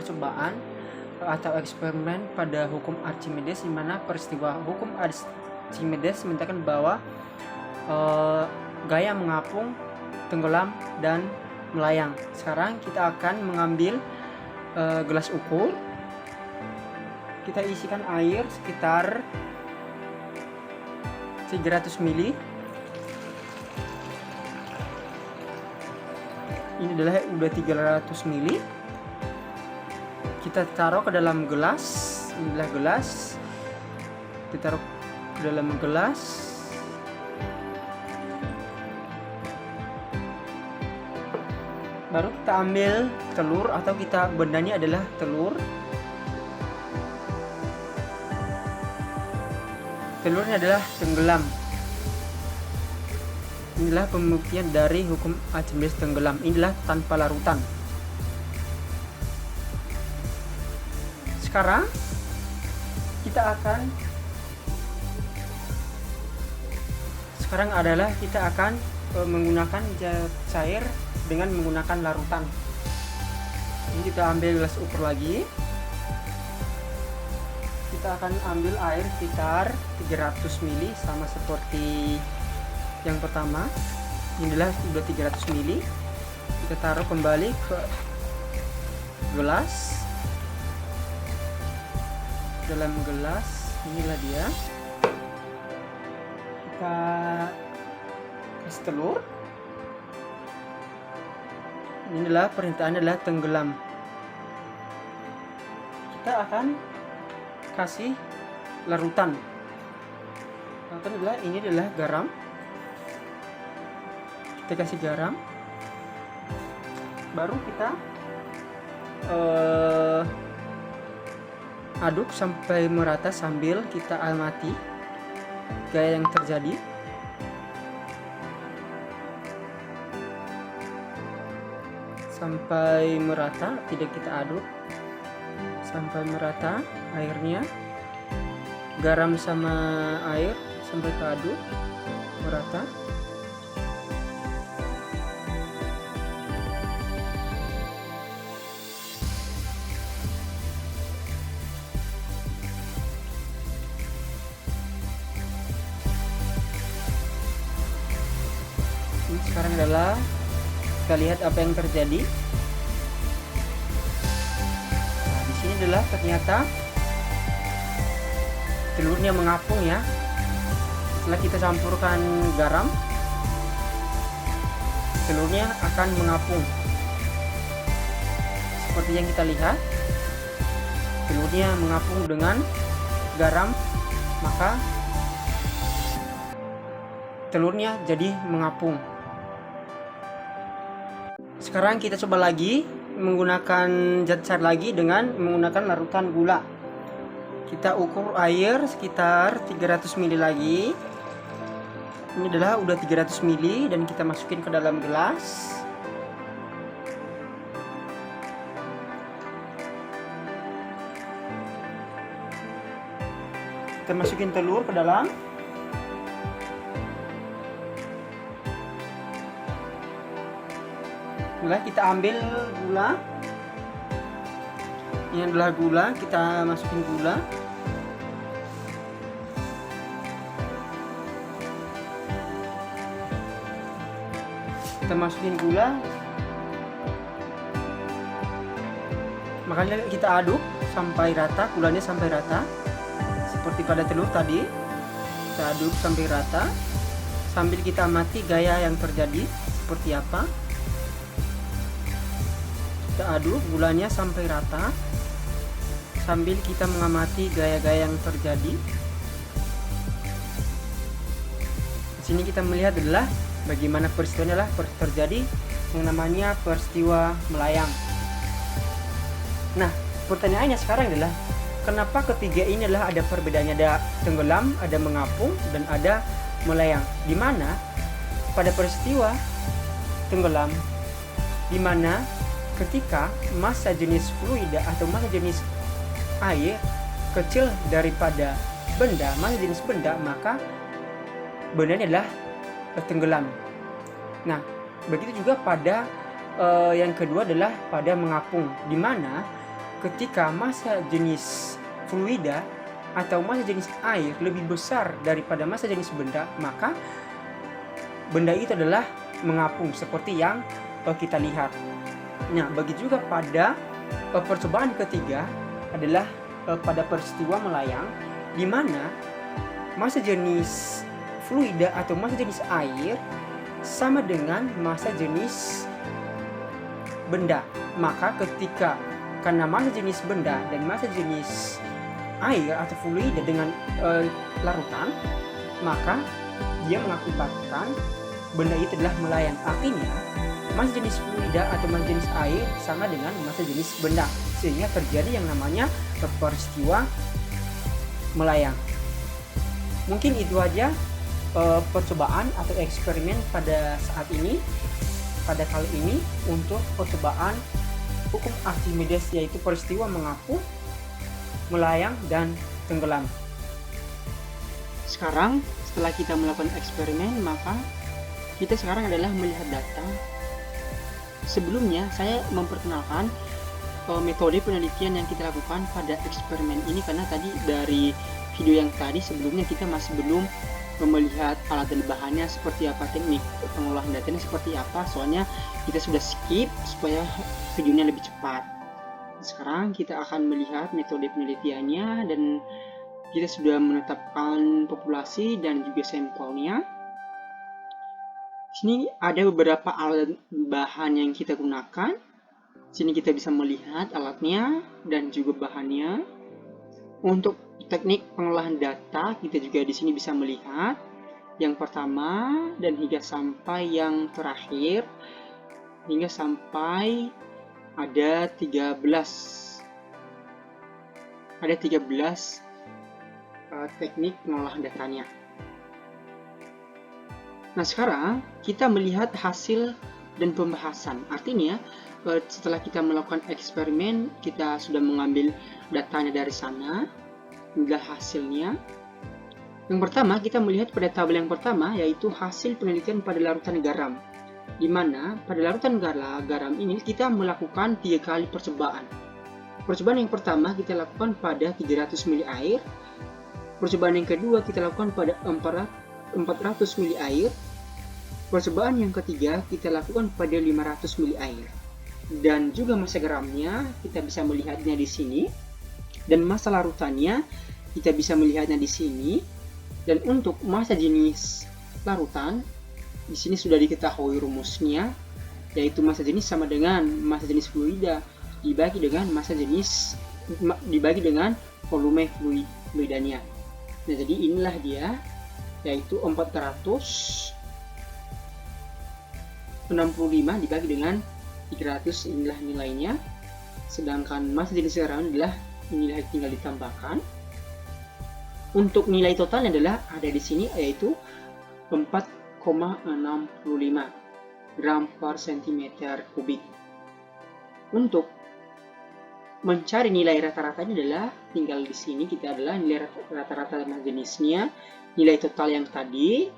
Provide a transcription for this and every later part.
percobaan atau eksperimen pada hukum Archimedes, di mana peristiwa hukum Archimedes menyatakan bahwa gaya mengapung, tenggelam, dan melayang. Sekarang kita akan mengambil gelas ukur. Kita isikan air sekitar 300 ml. Ini adalah udah 300 ml. Kita taruh ke dalam gelas. Inilah gelas. Kita taruh ke dalam gelas. Baru kita ambil telur, atau kita bendanya adalah telur. Telurnya adalah tenggelam. Inilah pembuktian dari hukum Archimedes tenggelam. Inilah tanpa larutan. Sekarang kita akan menggunakan zat cair dengan menggunakan larutan. Ini kita ambil gelas ukur lagi. Kita akan ambil air sekitar 300 ml, sama seperti yang pertama. Ini adalah sudah 300 ml. Kita taruh kembali ke gelas. Dalam gelas, inilah dia. Kita kasih telur. Inilah perintahannya adalah tenggelam. Kita akan kasih larutan. Ini adalah garam. Kita kasih garam. Baru kita aduk sampai merata sambil kita amati gaya yang terjadi. Sampai merata, tidak kita aduk. Sampai merata airnya, garam sama air sampai keaduk merata. Ini sekarang adalah kita lihat apa yang terjadi. Ini adalah ternyata telurnya mengapung ya. Setelah kita campurkan garam, telurnya akan mengapung. Seperti yang kita lihat, telurnya mengapung dengan garam, maka telurnya jadi mengapung. Sekarang kita coba lagi menggunakan zat cair lagi dengan menggunakan larutan gula. Kita ukur air sekitar 300 ml lagi. Ini adalah udah 300 ml dan kita masukin ke dalam gelas. Kita masukin telur ke dalam. Kita ambil gula. Ini adalah gula, kita masukin gula. Kita masukin gula. Makanya kita aduk sampai rata, gulanya sampai rata. Seperti pada telur tadi. Kita aduk sampai rata sambil kita amati gaya yang terjadi seperti apa. Kita aduk gulanya sampai rata sambil kita mengamati gaya-gaya yang terjadi. Di sini kita melihat adalah bagaimana peristiwanya adalah terjadi yang namanya peristiwa melayang. Nah, pertanyaannya sekarang adalah kenapa ketiga ini adalah ada perbedaannya, ada tenggelam, ada mengapung, dan ada melayang. Di mana pada peristiwa tenggelam, di mana ketika massa jenis fluida atau massa jenis air kecil daripada benda, massa jenis benda, maka bendanya adalah tenggelam. Nah, begitu juga pada yang kedua adalah pada mengapung, di mana ketika massa jenis fluida atau massa jenis air lebih besar daripada massa jenis benda, maka benda itu adalah mengapung seperti yang kita lihat. Nah, begitu juga pada percobaan ketiga adalah pada peristiwa melayang, di mana massa jenis fluida atau massa jenis air sama dengan massa jenis benda. Maka ketika karena massa jenis benda dan massa jenis air atau fluida dengan larutan, maka dia mengakibatkan benda itu adalah melayang. Artinya massa jenis fluida atau massa jenis air sama dengan massa jenis benda, sehingga terjadi yang namanya peristiwa melayang. Mungkin itu aja percobaan atau eksperimen pada kali ini untuk percobaan hukum Archimedes, yaitu peristiwa mengapung, melayang, dan tenggelam. Sekarang setelah kita melakukan eksperimen, maka kita sekarang adalah melihat data. Sebelumnya saya memperkenalkan metode penelitian yang kita lakukan pada eksperimen ini, karena tadi dari video yang tadi sebelumnya kita masih belum melihat alat dan bahannya seperti apa, teknik pengolahan datanya seperti apa, soalnya kita sudah skip supaya videonya lebih cepat. Sekarang kita akan melihat metode penelitiannya, dan kita sudah menetapkan populasi dan juga sampelnya. Sini ada beberapa alat bahan yang kita gunakan. Sini kita bisa melihat alatnya dan juga bahannya. Untuk teknik pengolahan data, kita juga di sini bisa melihat yang pertama dan hingga sampai yang terakhir, hingga sampai ada 13 teknik pengolahan datanya. Nah, sekarang kita melihat hasil dan pembahasan. Artinya setelah kita melakukan eksperimen, kita sudah mengambil datanya dari sana, inilah hasilnya. Yang pertama, kita melihat pada tabel yang pertama, yaitu hasil penelitian pada larutan garam, di mana pada larutan garam ini kita melakukan 3 kali percobaan. Percobaan yang pertama kita lakukan pada 300 ml air. Percobaan yang kedua kita lakukan pada 400 ml air. Percobaan yang ketiga kita lakukan pada 500 ml air. Dan juga massa garamnya kita bisa melihatnya di sini, dan massa larutannya kita bisa melihatnya di sini. Dan untuk massa jenis larutan di sini sudah diketahui rumusnya, yaitu massa jenis sama dengan massa jenis fluida dibagi dengan volume fluidanya. Nah, jadi inilah dia, yaitu 465 dibagi dengan 300, inilah nilainya. Sedangkan massa jenis garam adalah nilai tinggal ditambahkan. Untuk nilai totalnya adalah ada di sini, yaitu 4,65 gram per cm kubik. Untuk mencari nilai rata-ratanya adalah tinggal di sini, kita adalah nilai rata-rata massa jenisnya, nilai total yang tadi,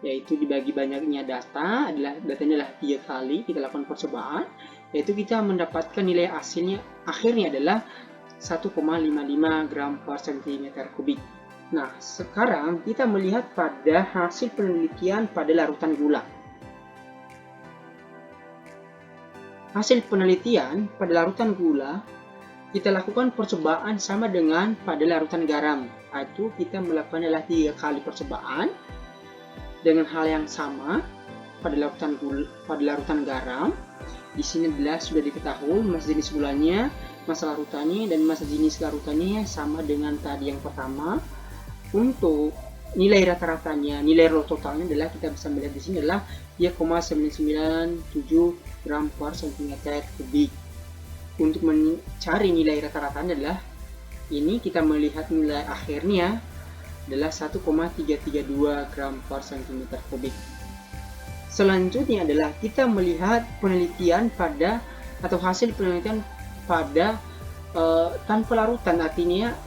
yaitu dibagi banyaknya data, datanya adalah 3 kali kita lakukan percobaan, yaitu kita mendapatkan nilai akhirnya adalah 1,55 gram per cm kubik. Nah, sekarang kita melihat pada hasil penelitian pada larutan gula. Hasil penelitian pada larutan gula, kita lakukan percobaan sama dengan pada larutan garam, yaitu kita melakukan adalah 3 kali percobaan dengan hal yang sama pada larutan garam. Di sini adalah sudah diketahui massa jenis gulanya, massa larutannya, dan massa jenis larutannya sama dengan tadi yang pertama. Untuk nilai rata-ratanya, nilai totalnya adalah kita bisa melihat di sini adalah 3,997 gram per cm kubik. Untuk mencari nilai rata-ratanya adalah ini, kita melihat nilai akhirnya adalah 1,332 gram per cm kubik. Selanjutnya adalah kita melihat penelitian atau hasil penelitian pada tanpa larutan, artinya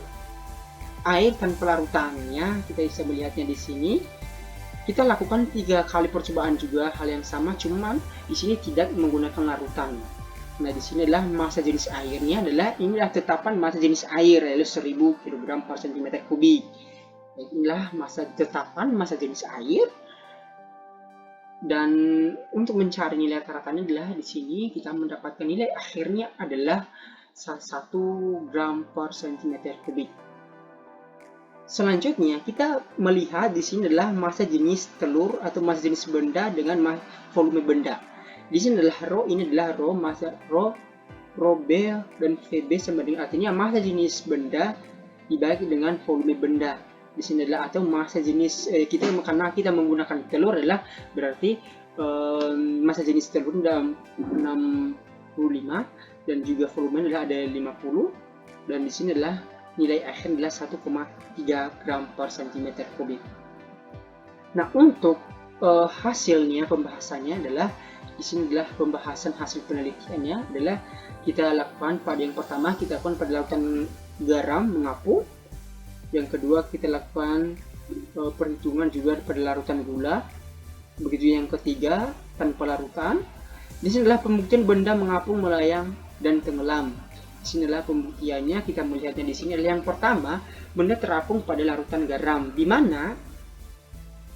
air tanpa larutannya. Kita bisa melihatnya di sini. Kita lakukan 3 kali percobaan juga hal yang sama, cuman di sini tidak menggunakan larutan. Nah, di sini adalah massa jenis airnya inilah tetapan massa jenis air, yaitu 1000 kg per cm kubik. Inilah massa tetapan massa jenis air. Dan untuk mencari nilai rata-ratanya adalah di sini kita mendapatkan nilai akhirnya adalah 1 gram per cm kubik. Selanjutnya kita melihat di sini adalah massa jenis telur atau massa jenis benda dengan volume benda. Di sini adalah rho, ini adalah rho, massa rho B dan VB sama dengan, artinya massa jenis benda dibagi dengan volume benda. Di sini adalah atau massa jenis karena kita menggunakan telur adalah berarti massa jenis telur dalam 65 dan juga volume adalah ada 50, dan di sini adalah nilai akhir adalah 1,3 gram per cm kubik. Nah, untuk hasilnya pembahasannya adalah di sini adalah pembahasan hasil penelitiannya adalah kita lakukan pada yang pertama kita lakukan pada larutan garam mengapung. Yang kedua kita lakukan perhitungan juga pada larutan gula. Begitu yang ketiga tanpa larutan. Di sini adalah pembuktian benda mengapung, melayang dan tenggelam. Di sini adalah pembuktiannya, kita melihatnya di sini adalah yang pertama benda terapung pada larutan garam, di mana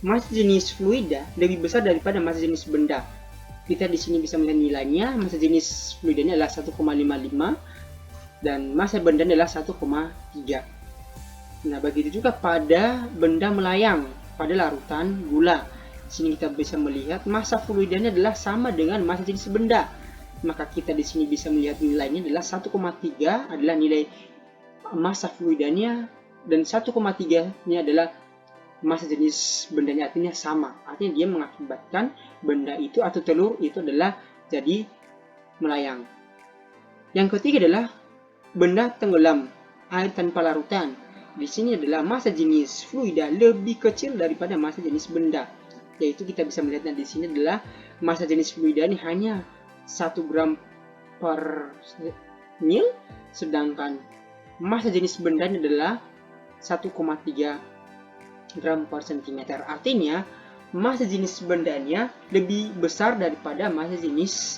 massa jenis fluida lebih besar daripada massa jenis benda. Kita di sini bisa melihat nilainya, massa jenis fluidanya adalah 1,55 dan massa benda adalah 1,3. Nah, begitu juga pada benda melayang pada larutan gula. Di sini kita bisa melihat massa fluidanya adalah sama dengan massa jenis benda. Maka kita di sini bisa melihat nilainya adalah 1,3 adalah nilai massa fluidanya dan 1,3-nya adalah massa jenis bendanya, artinya sama. Artinya dia mengakibatkan benda itu atau telur itu adalah jadi melayang. Yang ketiga adalah benda tenggelam, air tanpa larutan. Di sini adalah massa jenis fluida lebih kecil daripada massa jenis benda. Yaitu kita bisa melihatnya di sini adalah massa jenis fluida ini hanya 1 gram per mil, sedangkan massa jenis benda ini adalah 1,3 gram per cm. Artinya massa jenis bendanya lebih besar daripada massa jenis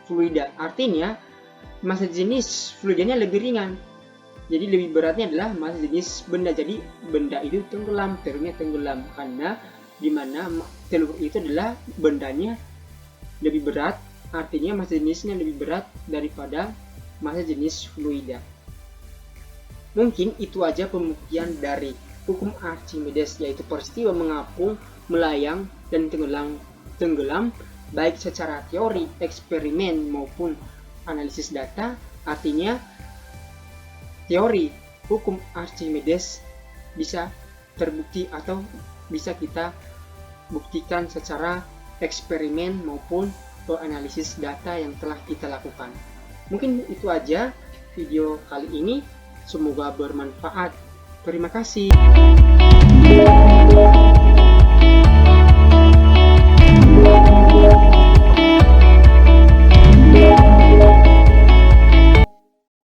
fluida. Artinya massa jenis fluidanya lebih ringan. Jadi lebih beratnya adalah massa jenis benda. Jadi benda itu tenggelam, telurnya tenggelam karena dimana telur itu adalah bendanya lebih berat. Artinya massa jenisnya lebih berat daripada massa jenis fluida. Mungkin itu aja pembuktian dari hukum Archimedes, yaitu peristiwa mengapung, melayang, dan tenggelam baik secara teori, eksperimen, maupun analisis data. Artinya teori hukum Archimedes bisa terbukti atau bisa kita buktikan secara eksperimen maupun analisis data yang telah kita lakukan. Mungkin itu aja video kali ini, semoga bermanfaat. Terima kasih.